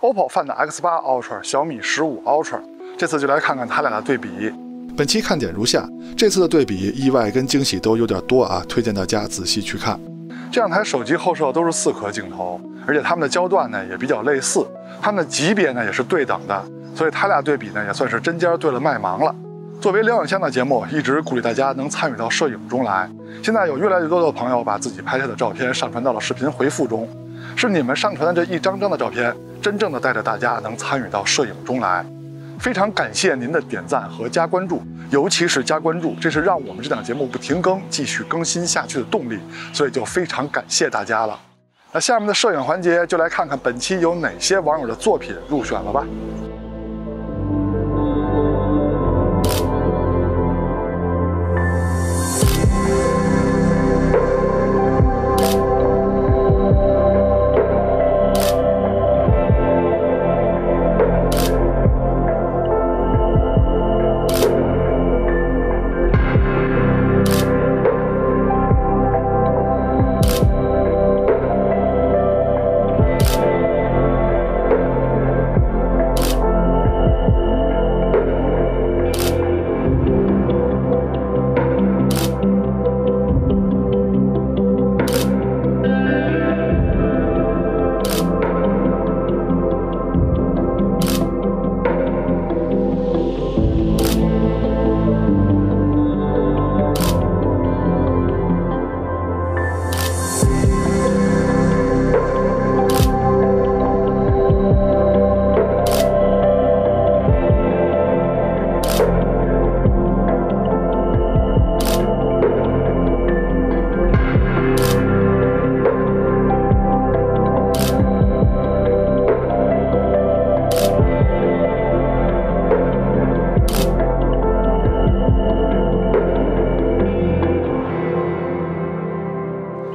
OPPO Find X8 Ultra、小米15 Ultra， 这次就来看看它俩的对比。本期看点如下，这次的对比意外跟惊喜都有点多啊，推荐大家仔细去看。这两台手机后摄都是4颗镜头，而且它们的焦段呢也比较类似，它们的级别呢也是对等的，所以它俩对比呢也算是针尖对了麦芒了。作为疗养箱的节目，一直鼓励大家能参与到摄影中来。现在有越来越多的朋友把自己拍摄的照片上传到了视频回复中，是你们上传的这一张张的照片，真正的带着大家能参与到摄影中来。非常感谢您的点赞和加关注，尤其是加关注，这是让我们这档节目不停更、继续更新下去的动力，所以就非常感谢大家了。那下面的摄影环节，就来看看本期有哪些网友的作品入选了吧。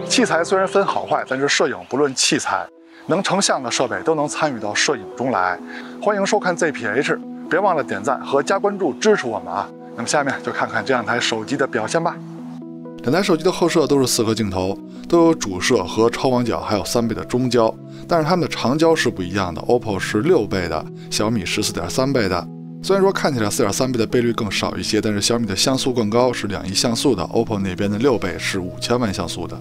器材虽然分好坏，但是摄影不论器材，能成像的设备都能参与到摄影中来。欢迎收看 ZPH， 别忘了点赞和加关注支持我们啊！那么下面就看看这两台手机的表现吧。两台手机的后摄都是4颗镜头，都有主摄和超广角，还有3倍的中焦，但是它们的长焦是不一样的。OPPO 是6倍的，小米是4.3倍的。虽然说看起来4.3倍的倍率更少一些，但是小米的像素更高，是2亿像素的 ，OPPO 那边的6倍是5000万像素的。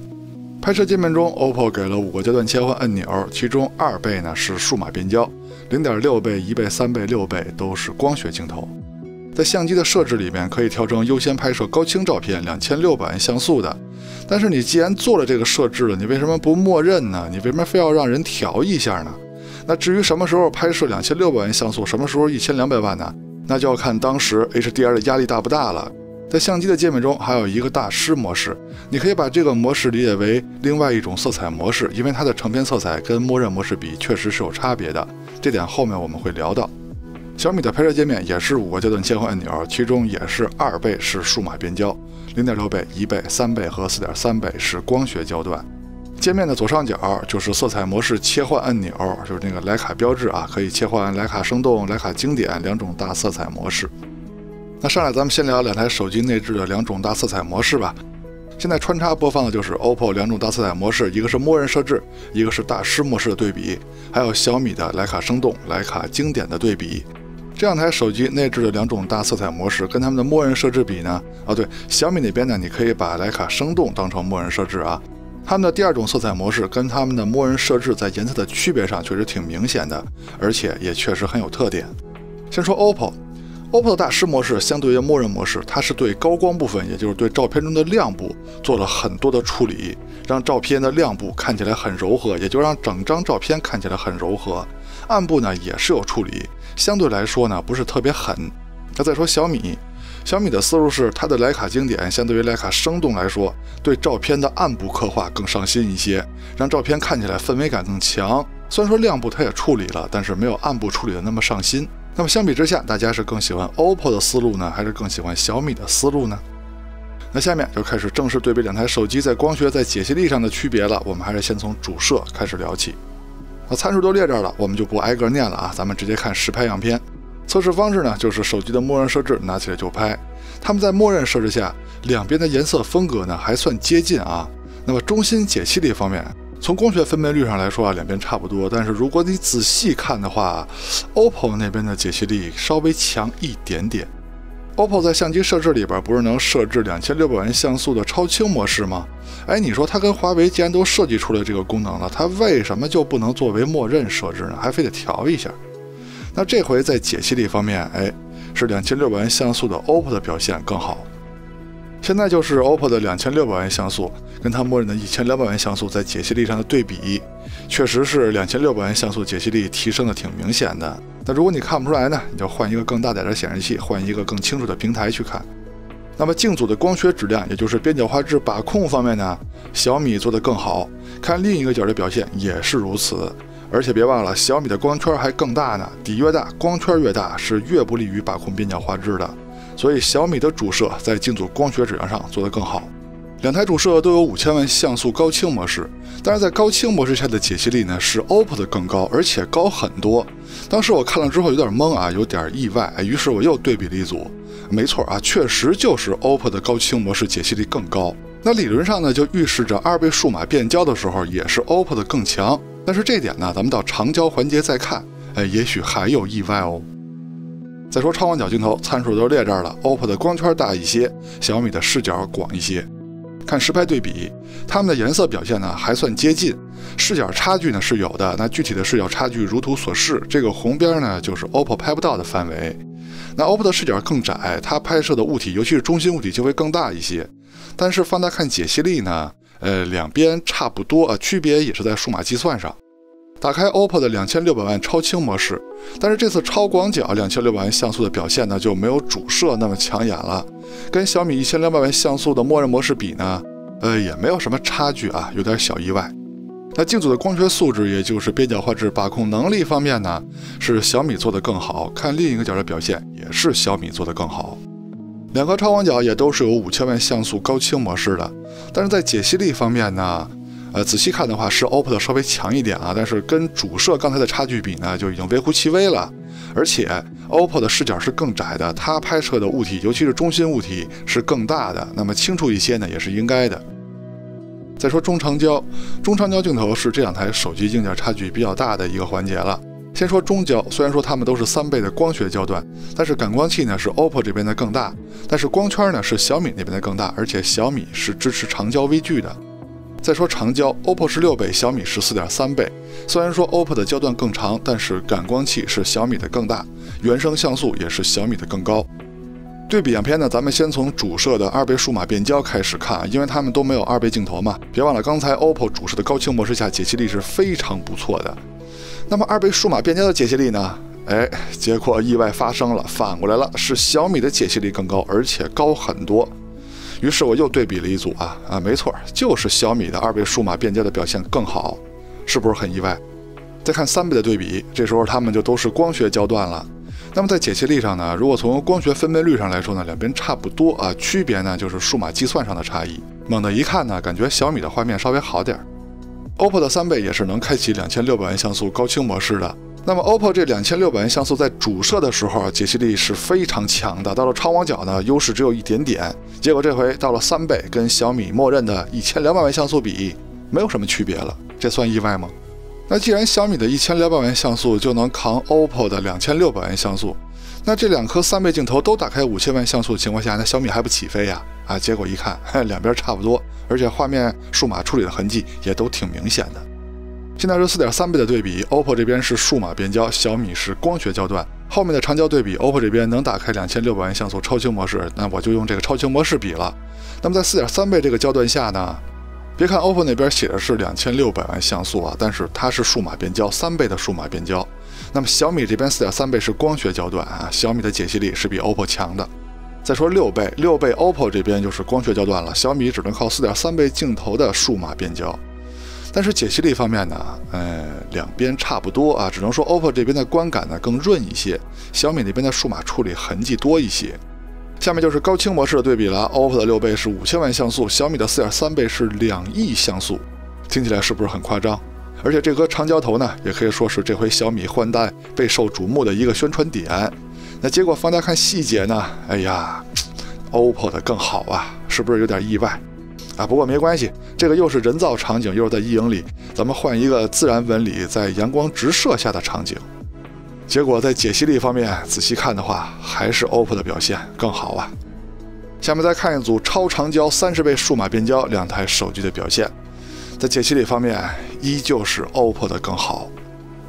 拍摄界面中 ，OPPO 给了5个焦段切换按钮，其中2倍呢是数码变焦，0.6倍、1倍、3倍、6倍都是光学镜头。在相机的设置里面，可以调成优先拍摄高清照片2600万像素的。但是你既然做了这个设置了，你为什么不默认呢？你为什么非要让人调一下呢？那至于什么时候拍摄2600万像素，什么时候1200万呢？那就要看当时 HDR 的压力大不大了。在相机的界面中还有一个大师模式，你可以把这个模式理解为另外一种色彩模式，因为它的成片色彩跟默认模式比确实是有差别的，这点后面我们会聊到。小米的拍摄界面也是5个焦段切换按钮，其中也是2倍是数码变焦，0.6倍、1倍、3倍和4.3倍是光学焦段。界面的左上角就是色彩模式切换按钮，就是那个徕卡标志啊，可以切换徕卡生动、徕卡经典2种大色彩模式。那上来咱们先聊两台手机内置的2种大色彩模式吧。现在穿插播放的就是 OPPO 2种大色彩模式，一个是默认设置，一个是大师模式的对比，还有小米的徕卡生动、徕卡经典的对比。这两台手机内置的2种大色彩模式跟它们的默认设置比呢？对，小米那边呢，你可以把徕卡生动当成默认设置啊。它们的第2种色彩模式跟它们的默认设置在颜色的区别上确实挺明显的，而且也确实很有特点。先说 OPPO 的大师模式相对于默认模式，它是对高光部分，也就是对照片中的亮部做了很多的处理，让照片的亮部看起来很柔和，也就让整张照片看起来很柔和。暗部呢也是有处理，相对来说呢不是特别狠。那再说小米的思路是，它的徕卡经典相对于徕卡生动来说，对照片的暗部刻画更上心一些，让照片看起来氛围感更强。虽然说亮部它也处理了，但是没有暗部处理的那么上心。那么相比之下，大家是更喜欢 OPPO 的思路呢，还是更喜欢小米的思路呢？那下面就开始正式对比两台手机在光学、在解析力上的区别了。我们还是先从主摄开始聊起。那参数都列这儿了，我们就不挨个念了啊，咱们直接看实拍样片。测试方式呢，就是手机的默认设置，拿起来就拍。它们在默认设置下，两边的颜色风格呢还算接近啊。那么中心解析力方面，从光学分辨率上来说啊，两边差不多，但是如果你仔细看的话 ，OPPO 那边的解析力稍微强一点点。OPPO 在相机设置里边不是能设置2600万像素的超清模式吗？哎，你说它跟华为既然都设计出来这个功能了，它为什么就不能作为默认设置呢？还非得调一下？那这回在解析力方面，哎，是2600万像素的 OPPO 的表现更好。现在就是 OPPO 的2600万像素跟它默认的1200万像素在解析力上的对比，确实是2600万像素解析力提升的挺明显的。那如果你看不出来呢，你就换一个更大点的显示器，换一个更清楚的平台去看。那么镜组的光学质量，也就是边角画质把控方面呢，小米做得更好。看另一个角的表现也是如此。而且别忘了，小米的光圈还更大呢，底越大，光圈越大，是越不利于把控边角画质的。所以小米的主摄在镜组光学质量上做得更好。两台主摄都有5000万像素高清模式，但是在高清模式下的解析力呢是 OPPO 的更高，而且高很多。当时我看了之后有点懵啊，有点意外，于是我又对比了一组。没错啊，确实就是 OPPO 的高清模式解析力更高。那理论上呢，就预示着2倍数码变焦的时候也是 OPPO 的更强。但是这点呢，咱们到长焦环节再看，也许还有意外哦。再说超广角镜头，参数都列这儿了 ，OPPO 的光圈大一些，小米的视角广一些。看实拍对比，它们的颜色表现呢还算接近，视角差距呢是有的。那具体的视角差距如图所示，这个红边呢就是 OPPO 拍不到的范围。那 OPPO 的视角更窄，它拍摄的物体，尤其是中心物体就会更大一些。但是放大看解析力呢，两边差不多啊，区别也是在数码计算上。打开 OPPO 的2600万超清模式，但是这次超广角2600万像素的表现呢就没有主摄那么抢眼了，跟小米1200万像素的默认模式比呢，也没有什么差距啊，有点小意外。那镜组的光学素质，也就是边角画质把控能力方面呢，是小米做得更好，看另一个角的表现也是小米做得更好。两个超广角也都是有5000万像素高清模式的，但是在解析力方面呢，仔细看的话是 OPPO 的稍微强一点啊，但是跟主摄刚才的差距比呢，就已经微乎其微了。而且 OPPO 的视角是更窄的，它拍摄的物体，尤其是中心物体是更大的，那么清楚一些呢，也是应该的。再说中长焦，中长焦镜头是这两台手机硬件差距比较大的一个环节了。先说中焦，虽然说它们都是3倍的光学焦段，但是感光器呢是 OPPO 这边的更大，但是光圈呢是小米那边的更大，而且小米是支持长焦微距的。再说长焦 ，OPPO 是6倍，小米是4.3倍。虽然说 OPPO 的焦段更长，但是感光器是小米的更大，原生像素也是小米的更高。对比样片呢，咱们先从主摄的2倍数码变焦开始看，因为它们都没有2倍镜头嘛。别忘了刚才 OPPO 主摄的高清模式下解析力是非常不错的。那么2倍数码变焦的解析力呢？结果意外发生了，反过来了，是小米的解析力更高，而且高很多。于是我又对比了一组没错，就是小米的2倍数码变焦的表现更好，是不是很意外？再看3倍的对比，这时候它们就都是光学焦段了。那么在解析力上呢，如果从光学分辨率上来说呢，两边差不多啊，区别呢就是数码计算上的差异。猛的一看呢，感觉小米的画面稍微好点。OPPO 的3倍也是能开启2600万像素高清模式的。那么 OPPO 这2600万像素在主摄的时候解析力是非常强的，到了超广角呢，优势只有一点点。结果这回到了3倍，跟小米默认的1200万像素比，没有什么区别了，这算意外吗？那既然小米的1200万像素就能扛 OPPO 的2600万像素，那这两颗3倍镜头都打开5000万像素的情况下，那小米还不起飞呀？结果一看，两边差不多，而且画面数码处理的痕迹也都挺明显的。现在是4.3倍的对比 ，OPPO 这边是数码变焦，小米是光学焦段。后面的长焦对比 ，OPPO 这边能打开2600万像素超清模式，那我就用这个超清模式比了。那么在4.3倍这个焦段下呢？别看 OPPO 那边写的是2600万像素啊，但是它是数码变焦，3倍的数码变焦。那么小米这边4.3倍是光学焦段啊，小米的解析力是比 OPPO 强的。再说6倍，OPPO 这边就是光学焦段了，小米只能靠4.3倍镜头的数码变焦。但是解析力方面呢，两边差不多啊，只能说 OPPO 这边的观感呢更润一些，小米那边的数码处理痕迹多一些。下面就是高清模式的对比了 ，OPPO 的6倍是5000万像素，小米的4.3倍是2亿像素，听起来是不是很夸张？而且这颗长焦头呢，也可以说是这回小米换代备受瞩目的一个宣传点。那结果放大看细节呢，OPPO 的更好啊，是不是有点意外？啊。不过没关系，这个又是人造场景，又是在阴影里，咱们换一个自然纹理在阳光直射下的场景。结果在解析力方面仔细看的话，还是 OPPO 的表现更好啊。下面再看一组超长焦30倍数码变焦两台手机的表现，在解析力方面依旧是 OPPO 的更好，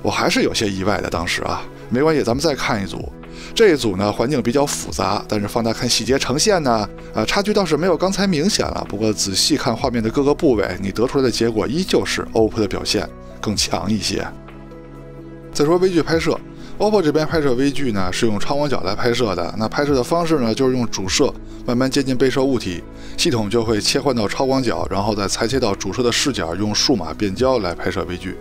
我还是有些意外的。当时啊，没关系，咱们再看一组。这一组呢环境比较复杂，但是放大看细节呈现呢，差距倒是没有刚才明显了。不过仔细看画面的各个部位，你得出来的结果依旧是 OPPO 的表现更强一些。再说微距拍摄。OPPO 这边拍摄微距呢是用超广角来拍摄的，那拍摄的方式呢就是用主摄慢慢接近被摄物体，系统就会切换到超广角，然后再裁切到主摄的视角，用数码变焦来拍摄微距。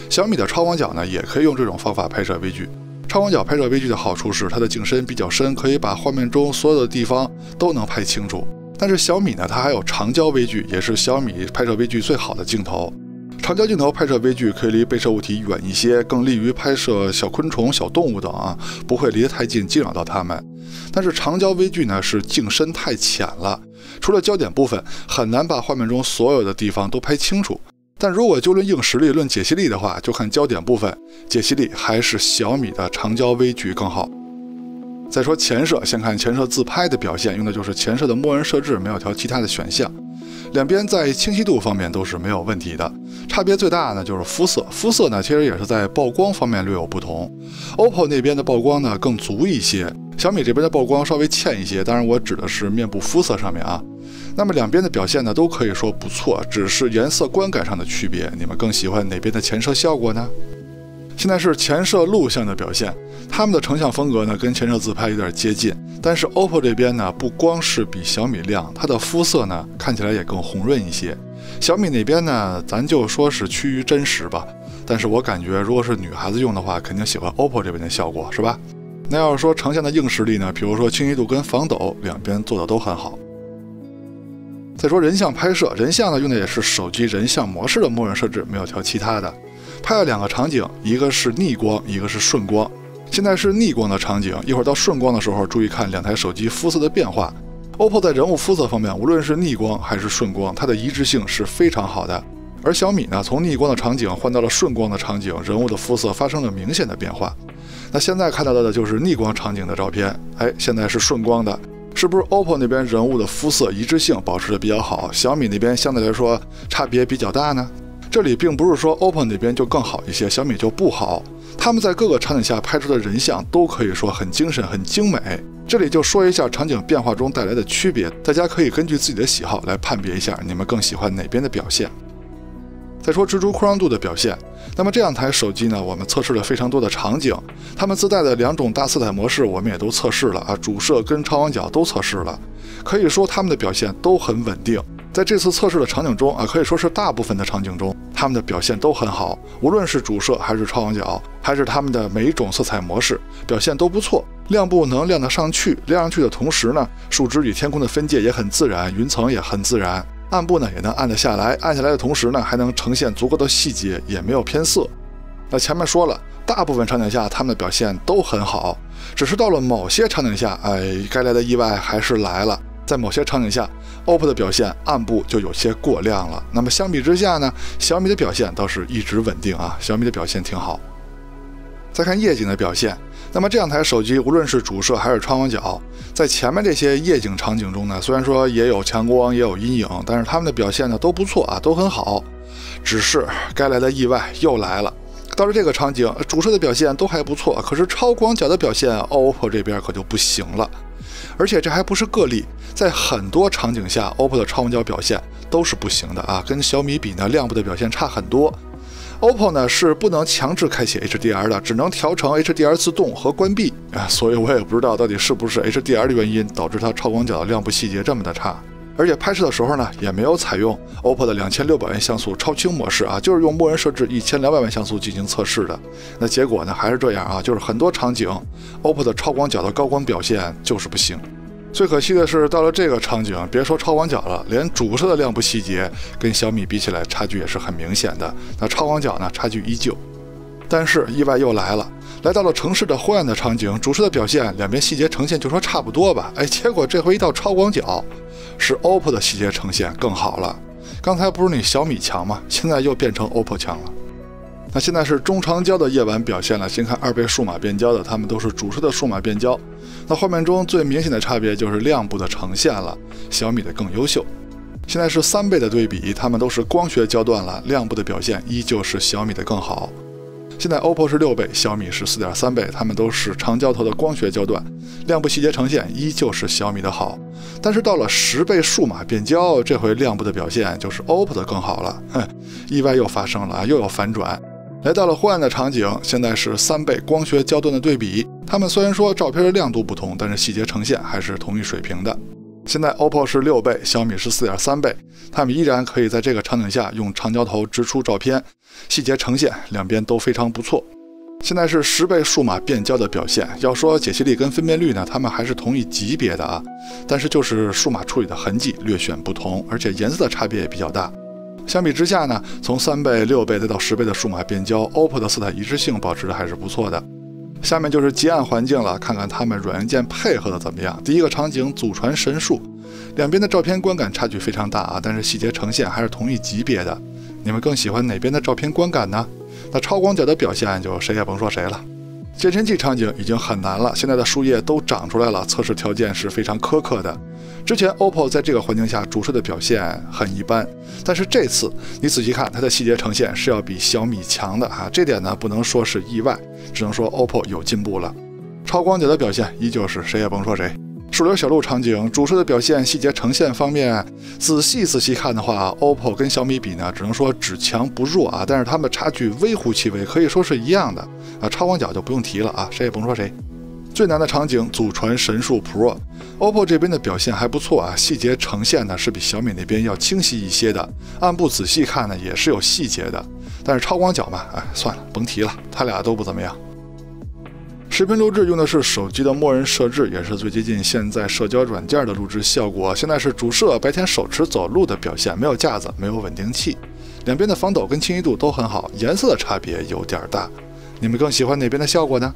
小米的超广角呢也可以用这种方法拍摄微距。超广角拍摄微距的好处是它的景深比较深，可以把画面中所有的地方都能拍清楚。但是小米呢它还有长焦微距，也是小米拍摄微距最好的镜头。长焦镜头拍摄微距可以离被摄物体远一些，更利于拍摄小昆虫、小动物等啊，不会离得太近惊扰到它们。但是长焦微距呢是镜深太浅了，除了焦点部分，很难把画面中所有的地方都拍清楚。但如果就论硬实力、论解析力的话，就看焦点部分，解析力还是小米的长焦微距更好。再说前摄，先看前摄自拍的表现，用的就是前摄的默认设置，没有调其他的选项。两边在清晰度方面都是没有问题的，差别最大呢就是肤色。肤色呢其实也是在曝光方面略有不同。OPPO 那边的曝光呢更足一些，小米这边的曝光稍微欠一些，当然我指的是面部肤色上面啊。那么两边的表现呢都可以说不错，只是颜色观感上的区别。你们更喜欢哪边的前摄效果呢？现在是前摄录像的表现，他们的成像风格呢跟前摄自拍有点接近，但是 OPPO 这边呢不光是比小米亮，它的肤色呢看起来也更红润一些。小米那边呢咱就说是趋于真实吧，但是我感觉如果是女孩子用的话，肯定喜欢 OPPO 这边的效果，是吧？那要是说呈现的硬实力呢，比如说清晰度跟防抖，两边做的都很好。再说人像拍摄，人像呢用的也是手机人像模式的默认设置，没有调其他的。拍了两个场景，一个是逆光，一个是顺光。现在是逆光的场景，一会儿到顺光的时候，注意看两台手机肤色的变化。OPPO 在人物肤色方面，无论是逆光还是顺光，它的一致性是非常好的。而小米呢，从逆光的场景换到了顺光的场景，人物的肤色发生了明显的变化。那现在看到的就是逆光场景的照片，现在是顺光的，是不是 OPPO 那边人物的肤色一致性保持的比较好，小米那边相对来说差别比较大呢？这里并不是说 OPPO 那边就更好一些，小米就不好。他们在各个场景下拍出的人像都可以说很精神、很精美。这里就说一下场景变化中带来的区别，大家可以根据自己的喜好来判别一下，你们更喜欢哪边的表现。再说蜘蛛扩张度的表现，那么这两台手机呢，我们测试了非常多的场景，它们自带的两种大色彩模式我们也都测试了啊，主摄跟超广角都测试了，可以说它们的表现都很稳定。在这次测试的场景中啊，可以说是大部分的场景中，它们的表现都很好，无论是主摄还是超广角，还是它们的每一种色彩模式，表现都不错。亮部能亮得上去，亮上去的同时呢，树枝与天空的分界也很自然，云层也很自然。暗部呢也能暗得下来，暗下来的同时呢，还能呈现足够的细节，也没有偏色。那前面说了，大部分场景下它们的表现都很好，只是到了某些场景下，该来的意外还是来了。在某些场景下 ，OPPO 的表现暗部就有些过亮了。那么相比之下呢，小米的表现倒是一直稳定啊，小米的表现挺好。再看夜景的表现，那么这两台手机无论是主摄还是超广角，在前面这些夜景场景中呢，虽然说也有强光也有阴影，但是它们的表现呢都不错啊，都很好。只是该来的意外又来了。到了这个场景，主摄的表现都还不错，可是超广角的表现 ，OPPO 这边可就不行了。而且这还不是个例，在很多场景下 ，OPPO 的超广角表现都是不行的啊，跟小米比呢，亮部的表现差很多。OPPO 呢是不能强制开启 HDR 的，只能调成 HDR 自动和关闭啊，所以我也不知道到底是不是 HDR 的原因导致它超广角的亮部细节这么的差。而且拍摄的时候呢，也没有采用 OPPO 的2600万像素超清模式啊，就是用默认设置1200万像素进行测试的。那结果呢还是这样啊，就是很多场景 OPPO 的超广角的高光表现就是不行。最可惜的是，到了这个场景，别说超广角了，连主摄的亮部细节跟小米比起来，差距也是很明显的。那超广角呢，差距依旧。但是意外又来了，来到了城市的昏暗的场景，主摄的表现两边细节呈现就说差不多吧，结果这回一到超广角，是 OPPO 的细节呈现更好了。刚才不是你小米强吗？现在又变成 OPPO 强了。那现在是中长焦的夜晚表现了，先看2倍数码变焦的，它们都是主摄的数码变焦。那画面中最明显的差别就是亮部的呈现了，小米的更优秀。现在是3倍的对比，它们都是光学焦段了，亮部的表现依旧是小米的更好。现在 OPPO 是6倍，小米是4.3倍，它们都是长焦头的光学焦段，亮部细节呈现依旧是小米的好。但是到了10倍数码变焦，这回亮部的表现就是 OPPO 的更好了。意外又发生了，又有反转。来到了昏暗的场景，现在是3倍光学焦段的对比，它们虽然说照片的亮度不同，但是细节呈现还是同一水平的。现在 OPPO 是6倍，小米是4.3倍，它们依然可以在这个场景下用长焦头直出照片，细节呈现两边都非常不错。现在是10倍数码变焦的表现，要说解析力跟分辨率呢，它们还是同一级别的啊，但是就是数码处理的痕迹略显不同，而且颜色的差别也比较大。相比之下呢，从3倍、6倍再到10倍的数码变焦 ，OPPO 的色彩一致性保持的还是不错的。下面就是极暗环境了，看看它们软硬件配合的怎么样。第一个场景祖传神树，两边的照片观感差距非常大啊，但是细节呈现还是同一级别的。你们更喜欢哪边的照片观感呢？那超广角的表现就谁也甭说谁了。健身器场景已经很难了，现在的树叶都长出来了，测试条件是非常苛刻的。之前 OPPO 在这个环境下主摄的表现很一般，但是这次你仔细看它的细节呈现是要比小米强的啊，这点呢不能说是意外，只能说 OPPO 有进步了。超广角的表现依旧是谁也甭说谁。树林小路场景主摄的表现细节呈现方面，仔细看的话 ，OPPO 跟小米比呢，只能说只强不弱啊，但是它们差距微乎其微，可以说是一样的啊。超广角就不用提了啊，谁也甭说谁。最难的场景祖传神树 Pro，OPPO 这边的表现还不错啊，细节呈现呢是比小米那边要清晰一些的，暗部仔细看呢也是有细节的，但是超广角嘛，算了，甭提了，它俩都不怎么样。视频录制用的是手机的默认设置，也是最接近现在社交软件的录制效果。现在是主摄白天手持走路的表现，没有架子，没有稳定器，两边的防抖跟清晰度都很好，颜色的差别有点大。你们更喜欢哪边的效果呢？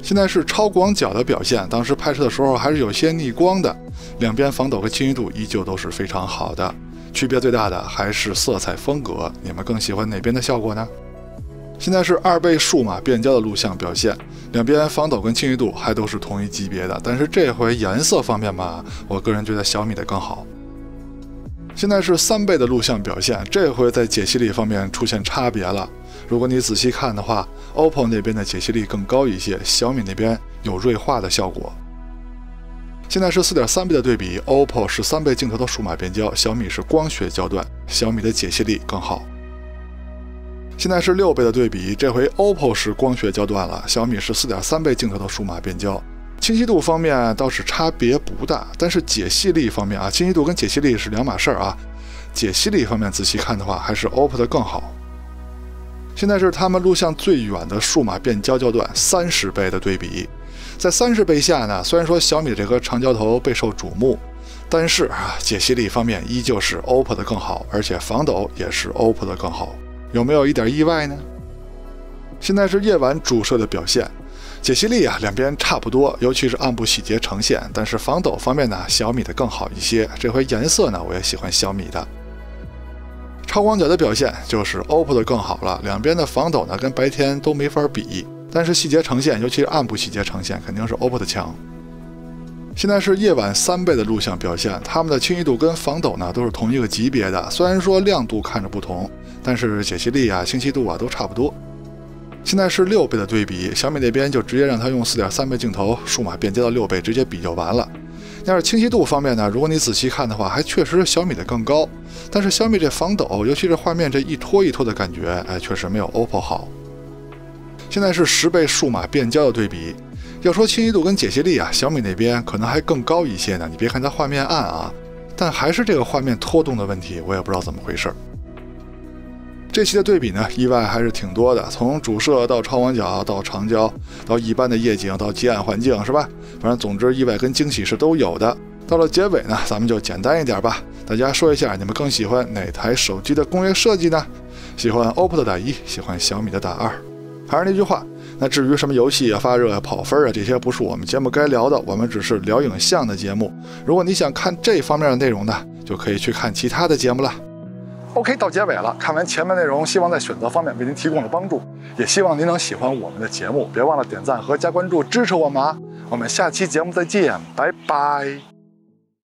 现在是超广角的表现，当时拍摄的时候还是有些逆光的，两边防抖跟清晰度依旧都是非常好的，区别最大的还是色彩风格。你们更喜欢哪边的效果呢？现在是2倍数码变焦的录像表现，两边防抖跟清晰度还都是同一级别的，但是这回颜色方面嘛，我个人觉得小米的更好。现在是3倍的录像表现，这回在解析力方面出现差别了。如果你仔细看的话 ，OPPO 那边的解析力更高一些，小米那边有锐化的效果。现在是4.3倍的对比 ，OPPO 是3倍镜头的数码变焦，小米是光学焦段，小米的解析力更好。现在是6倍的对比，这回 OPPO 是光学焦段了，小米是4.3倍镜头的数码变焦。清晰度方面倒是差别不大，但是解析力方面啊，清晰度跟解析力是两码事啊。解析力方面仔细看的话，还是 OPPO 的更好。现在是他们录像最远的数码变焦焦段30倍的对比，在30倍下呢，虽然说小米这颗长焦头备受瞩目，但是解析力方面依旧是 OPPO 的更好，而且防抖也是 OPPO 的更好。有没有一点意外呢？现在是夜晚主摄的表现，解析力两边差不多，尤其是暗部细节呈现，但是防抖方面呢，小米的更好一些。这回颜色呢，我也喜欢小米的。超广角的表现就是 OPPO 的更好了，两边的防抖呢跟白天都没法比，但是细节呈现，尤其是暗部细节呈现，肯定是 OPPO 的强。现在是夜晚3倍的录像表现，它们的清晰度跟防抖呢都是同一个级别的，虽然说亮度看着不同，但是解析力清晰度都差不多。现在是6倍的对比，小米那边就直接让它用4.3倍镜头数码变焦到6倍，直接比就完了。要是清晰度方面呢，如果你仔细看的话，还确实小米的更高，但是小米这防抖，尤其是画面这一拖一拖的感觉，确实没有 OPPO 好。现在是10倍数码变焦的对比，要说清晰度跟解析力小米那边可能还更高一些呢。你别看它画面暗但还是这个画面拖动的问题，我也不知道怎么回事。这期的对比呢，意外还是挺多的，从主摄到超广角到长焦，到一般的夜景，到极暗环境，是吧？反正总之意外跟惊喜是都有的。到了结尾呢，咱们就简单一点吧，大家说一下你们更喜欢哪台手机的工业设计呢？喜欢 OPPO 的打1，喜欢小米的打2。还是那句话，那至于什么游戏啊、发热啊、跑分啊，这些不是我们节目该聊的，我们只是聊影像的节目。如果你想看这方面的内容呢，就可以去看其他的节目了。OK， 到结尾了，看完前面内容，希望在选择方面为您提供了帮助，也希望您能喜欢我们的节目，别忘了点赞和加关注支持我们啊！我们下期节目再见，拜拜。